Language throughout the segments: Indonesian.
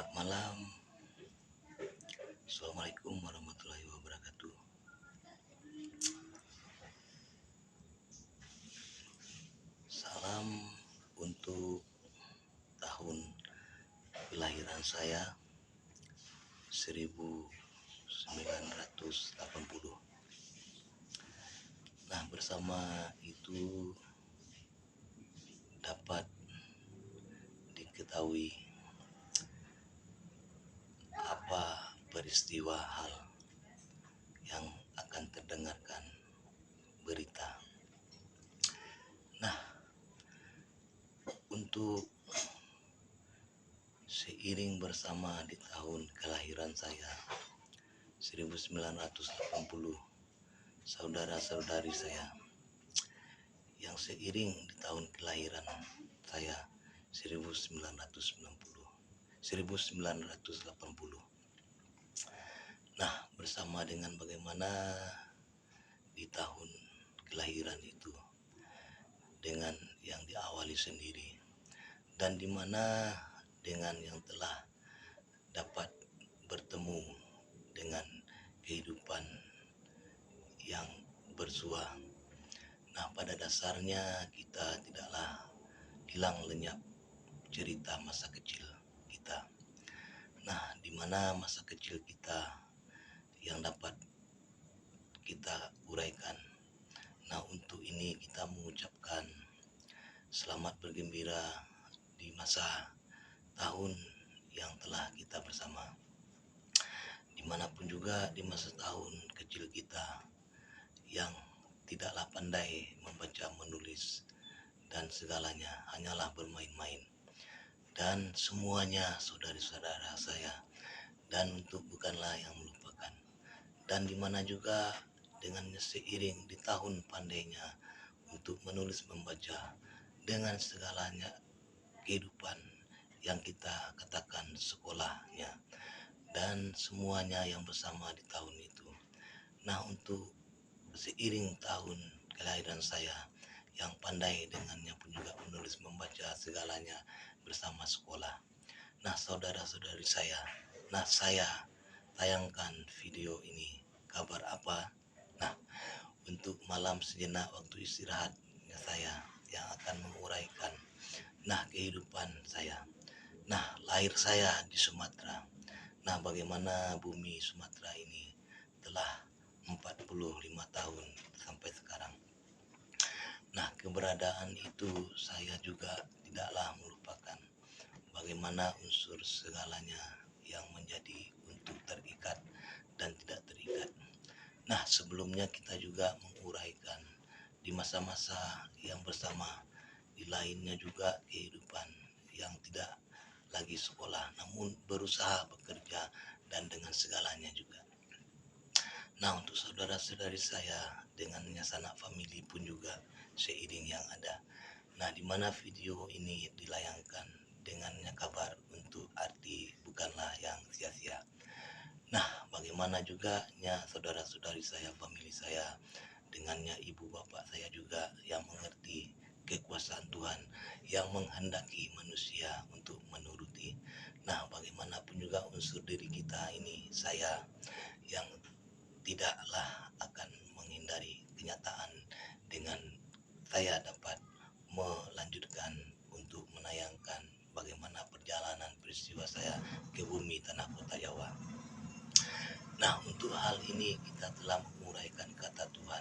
Selamat malam. Assalamualaikum warahmatullahi wabarakatuh. Salam untuk tahun kelahiran saya 1980. Nah, bersama itu dapat diketahui apa peristiwa hal yang akan terdengarkan berita. Nah, untuk seiring bersama di tahun kelahiran saya 1980, saudara-saudari saya yang seiring di tahun kelahiran saya 1980. Nah, bersama dengan bagaimana di tahun kelahiran itu dengan yang diawali sendiri dan di mana dengan yang telah dapat bertemu dengan kehidupan yang bersua. Nah, pada dasarnya kita tidaklah hilang lenyap cerita masa kecil kita. Nah, di mana masa kecil kita yang dapat kita uraikan. Nah, untuk ini kita mengucapkan selamat bergembira di masa tahun yang telah kita bersama. Dimanapun juga di masa tahun kecil kita yang tidaklah pandai membaca menulis dan segalanya hanyalah bermain-main. Dan semuanya saudara-saudara saya, dan untuk bukanlah yang melupakan. Dan dimana juga dengan seiring di tahun pandainya untuk menulis membaca dengan segalanya kehidupan yang kita katakan sekolahnya dan semuanya yang bersama di tahun itu. Nah, untuk seiring tahun kelahiran saya yang pandai dengannya pun juga menulis membaca segalanya bersama sekolah. Nah, saudara-saudari saya, nah saya tayangkan video ini. Kabar apa? Nah, untuk malam sejenak waktu istirahatnya saya yang akan menguraikan kehidupan saya. Nah, lahir saya di Sumatera. Nah, bagaimana bumi Sumatera ini telah 45 tahun sampai sekarang. Nah, keberadaan itu saya juga tidaklah melupakan bagaimana unsur segalanya yang menjadi untuk terikat dan tidak terikat. Nah, sebelumnya kita juga menguraikan di masa-masa yang bersama, di lainnya juga kehidupan yang tidak lagi sekolah namun berusaha bekerja dan dengan segalanya juga. Nah, untuk saudara-saudari saya dengan sanak famili pun juga seiring yang ada. Nah, di mana video ini dilayangkan dengannya kabar untuk arti bukanlah yang sia-sia. Nah, bagaimana juga saudara-saudari saya, famili saya, dengannya ibu bapak saya juga yang mengerti kekuasaan Tuhan yang menghendaki manusia untuk menuruti. Nah, bagaimanapun juga unsur diri kita ini, saya yang tidaklah akan menghindari kenyataan dengan saya dapat melanjutkan untuk menayangkan bagaimana perjalanan peristiwa saya ke bumi tanah kota Jawa. Nah, untuk hal ini kita telah menguraikan kata Tuhan.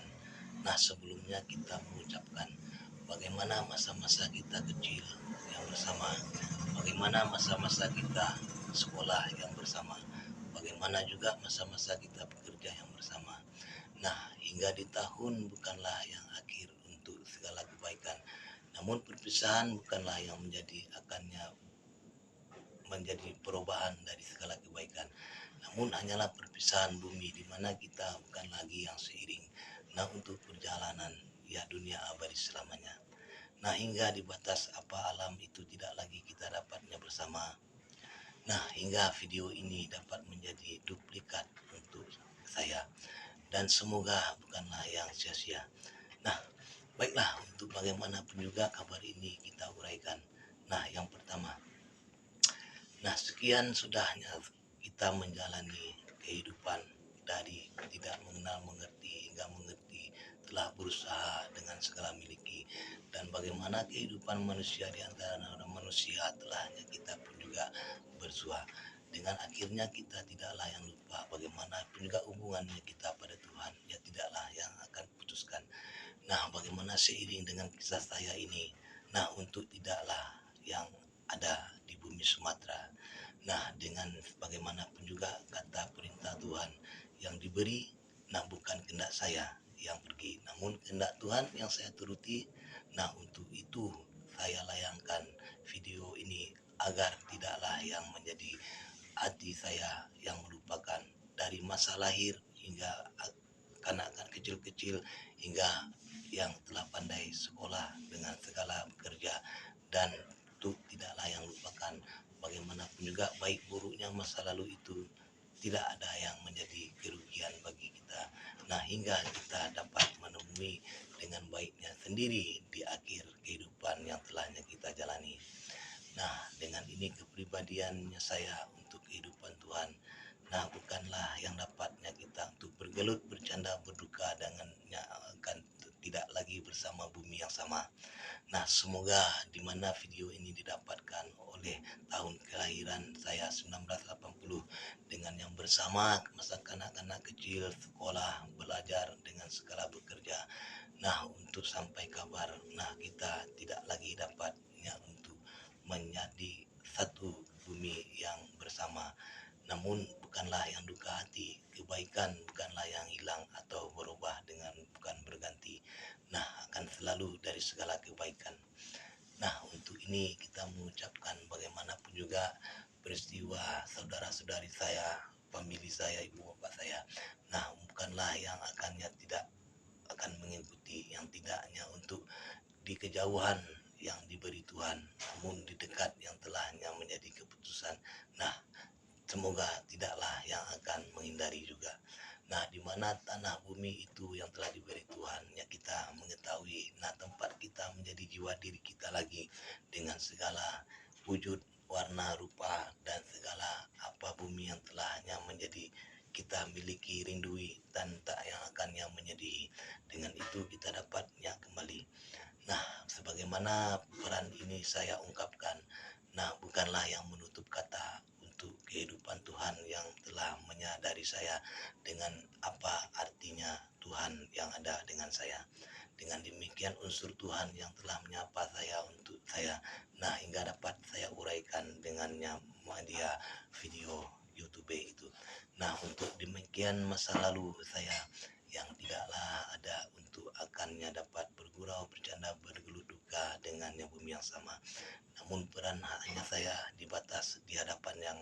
Nah, sebelumnya kita mengucapkan bagaimana masa-masa kita kecil yang bersama, bagaimana masa-masa kita sekolah yang bersama, bagaimana juga masa-masa kita bekerja yang bersama. Nah, hingga di tahun bukanlah yang akhir untuk segala kebaikan, namun perpisahan bukanlah yang menjadi perubahan dari segala kebaikan, namun hanyalah perpisahan bumi di mana kita bukan lagi yang seiring. Nah, untuk perjalanan ya dunia abadi selamanya. Nah, hingga di batas apa alam itu tidak lagi kita dapatnya bersama. Nah, hingga video ini dapat menjadi duplikat untuk saya dan semoga bukanlah yang sia-sia. Nah, baiklah, untuk bagaimanapun juga kabar ini kita uraikan. Nah, yang pertama, Nah, sekian sudahnya kita menjalani kehidupan dari tidak mengenal mengerti hingga mengerti, telah berusaha dengan segala miliki, dan bagaimana kehidupan manusia di antara manusia telahnya kita pun juga bersua. Dengan akhirnya kita tidaklah yang lupa bagaimana pun juga hubungannya kita pada Tuhan, ya tidaklah yang akan putuskan. Nah, bagaimana seiring dengan kisah saya ini, nah untuk tidaklah yang ada di bumi Sumatera. Nah, dengan bagaimanapun juga kata perintah Tuhan yang diberi, nah bukan kehendak saya yang pergi, namun kehendak Tuhan yang saya turuti. Nah, untuk itu saya layangkan video ini agar tidaklah yang menjadi hati saya yang melupakan dari masa lahir hingga kanak-kanak kecil-kecil hingga yang telah pandai sekolah dengan segala bekerja, dan itu tidaklah yang lupakan bagaimanapun juga baik buruknya masa lalu itu tidak ada yang menjadi kerugian bagi kita. Nah, hingga kita dapat menemui dengan baiknya sendiri di akhir kehidupan yang telahnya kita jalani. Nah, dengan ini kepribadiannya saya untuk kehidupan Tuhan. Nah, bukanlah yang dapatnya kita untuk bergelut, bercanda, berduka dengannya akan tidak lagi bersama bumi yang sama. Nah, semoga di mana video ini didapatkan oleh tahun kelahiran saya 1980 dengan yang bersama masa kanak-kanak kecil, sekolah, belajar dengan segala bekerja. Nah, untuk sampai kabar, nah kita tidak lagi dapatnya untuk menjadi satu bumi yang bersama. Namun bukanlah yang duka hati, kebaikan bukanlah yang hilang atau berubah dengan bukan berganti. Nah, akan selalu dari segala kebaikan. Nah, untuk ini kita mengucapkan bagaimanapun juga peristiwa saudara-saudari saya, famili saya, ibu bapak saya. Nah, bukanlah yang akannya tidak akan mengikuti, yang tidaknya untuk di kejauhan yang diberi Tuhan, namun di dekat yang telahnya menjadi keputusan. Nah, semoga tidaklah yang akan menghindari juga. Nah, di mana tanah bumi itu yang telah diberi Tuhan, ya kita mengetahui, nah tempat kita menjadi jiwa diri kita lagi dengan segala wujud, warna, rupa, dan segala apa bumi yang telahnya menjadi kita miliki, rindui, dan tak yang akan yang menyedihi. Dengan itu kita dapatnya kembali. Nah, sebagaimana peran ini saya ungkapkan, nah bukanlah yang menutup kata untuk kehidupan Tuhan yang telah menyadari saya dengan apa artinya Tuhan yang ada dengan saya. Dengan demikian unsur Tuhan yang telah menyapa saya untuk saya. Nah, hingga dapat saya uraikan dengannya media video YouTube itu. Nah, untuk demikian masa lalu saya yang tidaklah ada untuk akannya dapat bergurau, bercanda, bergelut duka dengannya bumi yang sama. Namun peran hanya saya dibatas di hadapan yang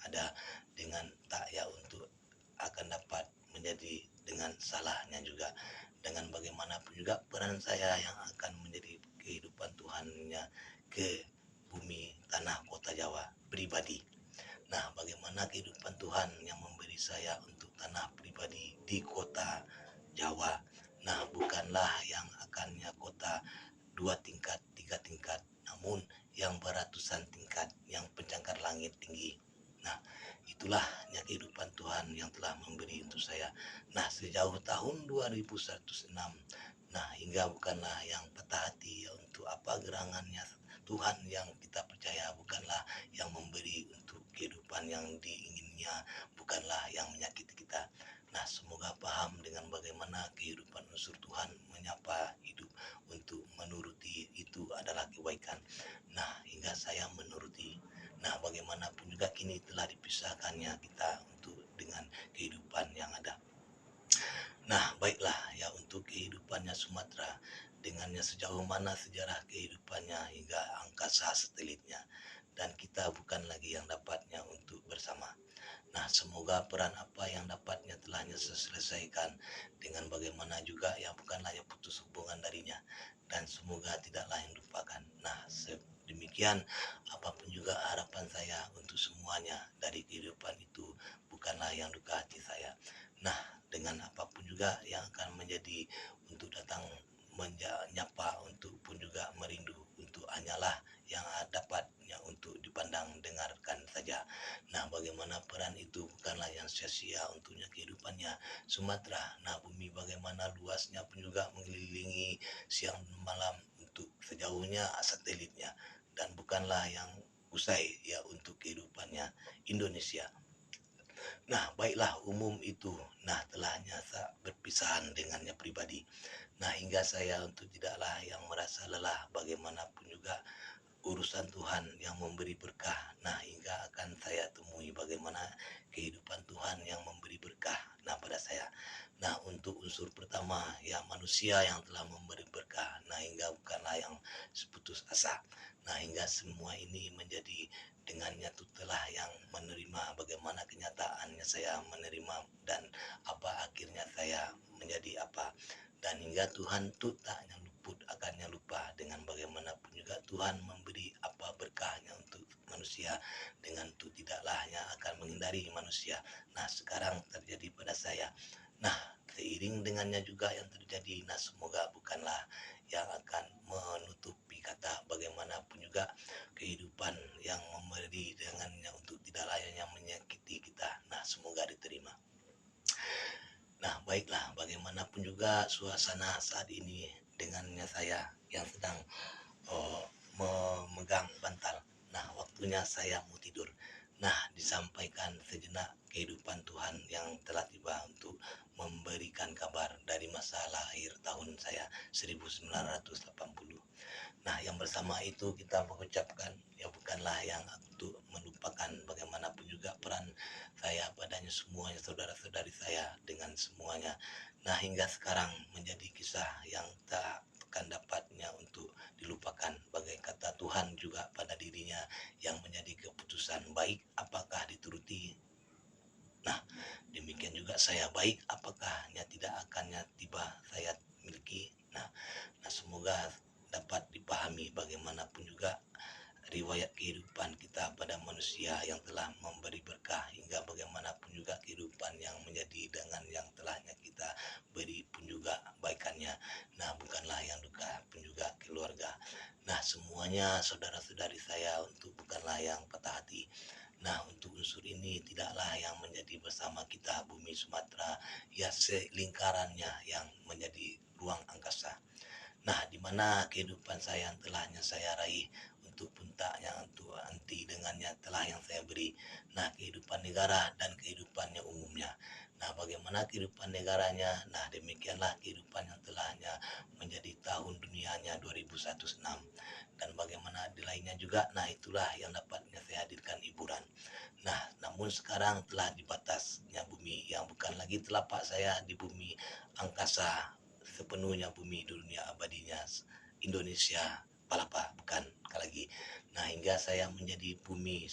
ada dengan tak ya untuk akan dapat menjadi dengan salahnya juga. Dengan bagaimanapun juga peran saya yang akan menjadi kehidupan Tuhannya ke bumi tanah kota Jawa pribadi. Nah, bagaimana kehidupan Tuhan yang memberi saya untuk tanah pribadi di kota Jawa. Nah, bukanlah yang akannya kota 2 tingkat, 3 tingkat, namun yang beratusan tingkat, yang pencakar langit tinggi. Nah, itulah kehidupan Tuhan yang telah memberi untuk saya. Nah, sejauh tahun 2106, nah hingga bukanlah yang patah hati ya, untuk apa gerangannya Tuhan yang kita percaya bukanlah yang memberi untuk kehidupan yang diinginnya, bukanlah yang menyakiti kita. Nah, semoga paham dengan bagaimana kehidupan unsur Tuhan menyapa hidup untuk menuruti itu adalah kebaikan. Nah, hingga saya menuruti. Nah, bagaimanapun juga kini telah dipisahkannya kita untuk dengan kehidupan yang ada. Nah, baiklah ya untuk kehidupannya Sumatera dengannya sejauh mana sejarah kehidupannya hingga angkasa satelitnya, dan kita bukan lagi yang dapatnya untuk bersama. Nah, semoga peran apa yang dapatnya telahnya selesaikan dengan bagaimana juga yang bukanlah yang putus hubungan darinya, dan semoga tidaklah yang lupakan. Nah, demikian apapun juga harapan saya untuk semuanya dari kehidupan itu bukanlah yang duka hati saya. Nah, dengan apapun juga yang akan menjadi untuk datang menyapa untuk pun juga merindu untuk hanyalah yang dapatnya untuk dipandang dengarkan saja. peran itu bukanlah yang sia-sia untuknya kehidupannya Sumatera. Nah, bumi bagaimana luasnya pun juga mengelilingi siang dan malam untuk sejauhnya satelitnya, dan bukanlah yang usai ya untuk kehidupannya Indonesia. Nah, baiklah umum itu. Nah, telah nyata berpisahan dengannya pribadi. Nah, hingga saya untuk tidaklah yang merasa lelah bagaimanapun juga urusan Tuhan yang memberi berkah. Nah, hingga akan saya temui bagaimana kehidupan Tuhan yang memberi berkah. Nah, pada saya. Nah, untuk unsur pertama, ya manusia yang telah memberi berkah. Nah, hingga bukanlah yang seputus asa. Nah, hingga semua ini menjadi dengannya itu telah yang menerima bagaimana kenyataannya saya menerima dan apa akhirnya saya menjadi apa. Dan hingga Tuhan itu taknya luput akannya lupa dengan bagaimanapun juga Tuhan memberi apa berkahnya untuk manusia dengan itu tidaklah akan menghindari manusia. Nah, sekarang terjadi pada saya. Nah, seiring dengannya juga yang terjadi, nah semoga bukanlah yang akan menutupi kata bagaimanapun juga kehidupan yang memberi dengannya untuk tidak layaknya menyakiti kita. Nah, semoga diterima. Nah, baiklah, bagaimanapun juga suasana saat ini dengannya saya yang sedang memegang bantal. Nah, waktunya saya mau tidur. Nah, disampaikan sejenak kehidupan Tuhan yang telah tiba untuk memberikan kabar dari masa lahir tahun saya 1980. Nah, yang bersama itu kita mengucapkan ya bukanlah yang untuk melupakan bagaimanapun juga peran saya padanya semuanya saudara-saudari saya dengan semuanya. Nah, hingga sekarang menjadi kisah yang tak akan dapatnya untuk dilupakan bagai kata Tuhan juga pada dirinya yang menjadi keputusan baik apakah dituruti. Nah, demikian juga saya baik apakahnya tidak akannya tiba saya miliki. Nah, semoga dapat dipahami bagaimanapun juga riwayat kehidupan kita pada manusia yang telah memberi berkah hingga bagaimanapun juga kehidupan yang menjadi dengan yang telahnya kita beri pun juga baikannya. Nah, bukanlah yang duka pun juga keluarga. Nah, semuanya saudara-saudari saya untuk bukanlah yang patah hati. Nah, untuk unsur ini tidaklah yang menjadi bersama kita bumi Sumatera ya selingkarannya yang menjadi ruang angkasa. Nah, di mana kehidupan saya yang telahnya saya raih untuk puntaknya untuk anti dengannya telah yang saya beri. Nah, kehidupan negara dan kehidupannya umumnya. Nah, bagaimana kehidupan negaranya? Nah, demikianlah kehidupan yang telahnya menjadi tahun dunianya 2016. Dan bagaimana di lainnya juga, nah itulah yang dapatnya saya hadirkan hiburan. Nah, namun sekarang telah dibatasnya bumi yang bukan lagi telapak saya di bumi angkasa sepenuhnya bumi dunia abadinya Indonesia palapa bukan lagi. Nah, hingga saya menjadi bumi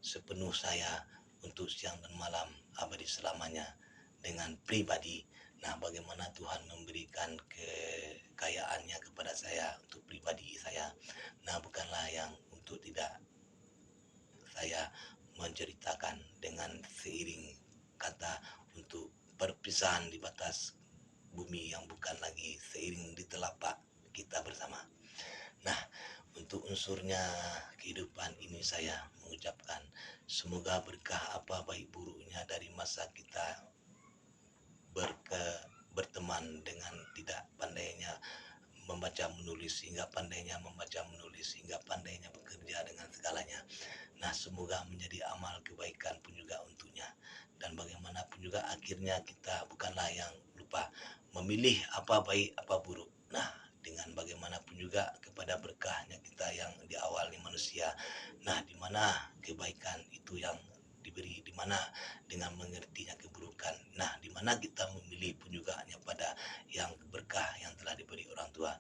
sepenuh saya untuk siang dan malam abadi selamanya dengan pribadi. Nah, bagaimana Tuhan memberikan kekayaannya kepada saya untuk pribadi saya. Nah, bukanlah yang untuk tidak saya menceritakan dengan seiring kata untuk perpisahan di batas bumi yang bukan lagi seiring di telapak kita bersama. Nah, untuk unsurnya kehidupan ini saya mengucapkan semoga berkah apa baik buruknya dari masa kita berteman dengan tidak pandainya membaca menulis hingga pandainya membaca menulis hingga pandainya bekerja dengan segalanya. Nah, semoga menjadi amal kebaikan pun juga untuknya. Dan bagaimanapun juga akhirnya kita bukanlah yang lupa memilih apa baik apa buruk. Nah, dengan bagaimanapun juga kepada berkahnya kita yang diawali manusia. Nah, di mana kebaikan itu yang diberi, di mana dengan mengertinya keburukan. Nah, di mana kita memilih pun juga hanya pada yang berkah yang telah diberi orang tua.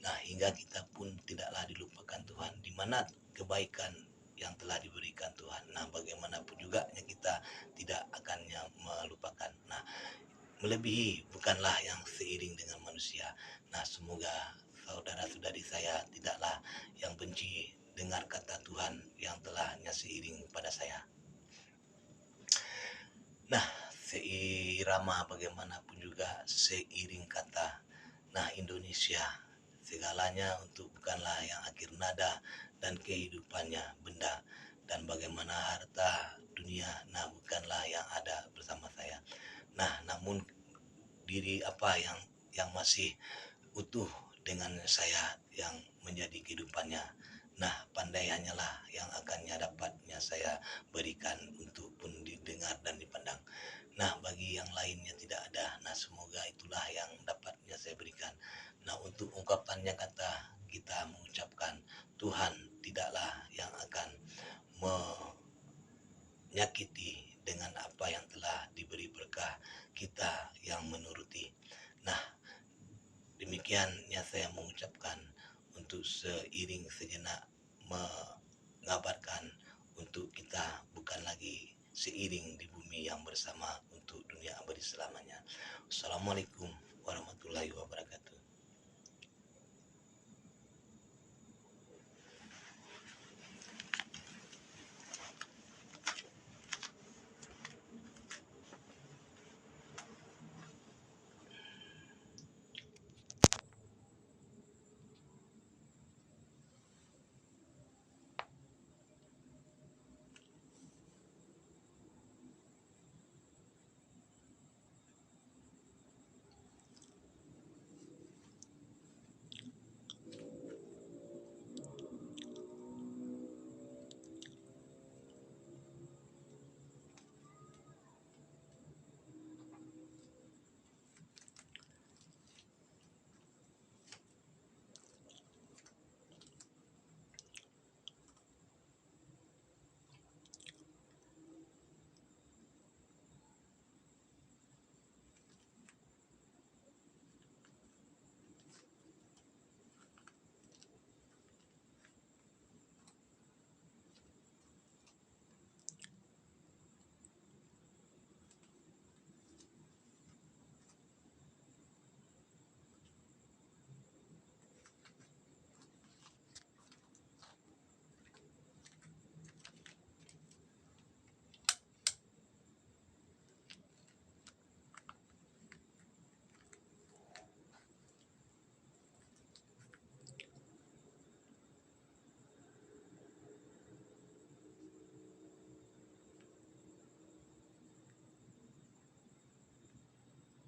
Nah, hingga kita pun tidaklah dilupakan Tuhan, di mana kebaikan yang telah diberikan Tuhan. Nah, bagaimanapun juga kita tidak akannya melupakan. Nah, melebihi bukanlah yang seiring dengan manusia. Nah, semoga saudara-saudari saya tidaklah yang benci dengar kata Tuhan yang telahnya seiring pada saya. Nah, seirama bagaimanapun juga seiring kata. Nah, Indonesia segalanya untuk bukanlah yang akhir nada dan kehidupannya benda. dan bagaimana harta dunia, nah bukanlah yang ada bersama saya. Nah, namun diri apa yang masih utuh dengan saya yang menjadi kehidupannya. Nah, pandai hanyalah yang akannya dapatnya saya berikan untuk pun didengar dan dipandang. Nah, bagi yang lainnya tidak ada. Nah, semoga itulah yang dapatnya saya berikan. Nah, untuk ungkapannya kata kita mengucapkan Tuhan tidaklah yang akan menyakiti dengan apa yang telah diberi berkah kita yang menuruti. Nah, demikiannya saya mengucapkan untuk seiring sejenak mengabarkan untuk kita bukan lagi seiring di bumi yang bersama untuk dunia abadi selamanya. Assalamualaikum warahmatullahi wabarakatuh.